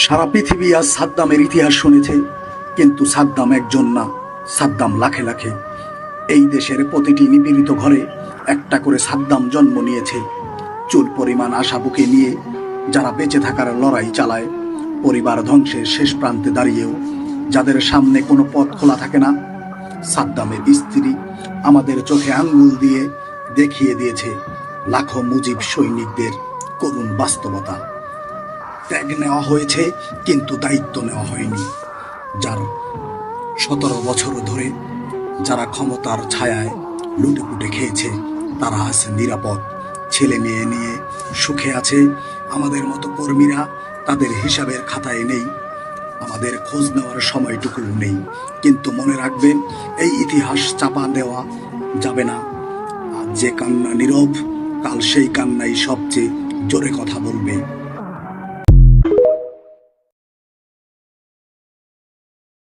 সারা পৃথিবী আজ সাদ্দামের ইতিহাস শুনেছে, কিন্তু সাদ্দাম একজন না, সাদ্দাম লাখে লাখে। এই দেশের প্রতিটি নিপীড়িত ঘরে একটা করে সাদ্দাম জন্ম নিয়েছে। চুল পরিমাণ আশা বুকে নিয়ে যারা বেঁচে থাকার লড়াই চালায়, পরিবার ধ্বংসের শেষ প্রান্তে দাঁড়িয়েও যাদের সামনে কোনো পথ খোলা থাকে না। সাদ্দামের স্ত্রী আমাদের চোখে আঙ্গুল দিয়ে দেখিয়ে দিয়েছে লাখো মুজিব সৈনিকদের করুণ বাস্তবতা। ত্যাগ নেওয়া হয়েছে, কিন্তু দায়িত্ব নেওয়া হয়নি। যার 17 বছর ধরে যারা ক্ষমতার ছায়ায় লুটেপুটে খেয়েছে, তারা আছে নিরাপদ, ছেলে মেয়ে নিয়ে সুখে আছে। আমাদের মতো কর্মীরা তাদের হিসাবের খাতায় নেই, আমাদের খোঁজ নেওয়ার সময়টুকু নেই। কিন্তু মনে রাখবেন, এই ইতিহাস চাপা দেওয়া যাবে না। আজ যে কান্না নীরব, কাল সেই কান্নাই সবচেয়ে জোরে কথা বলবে।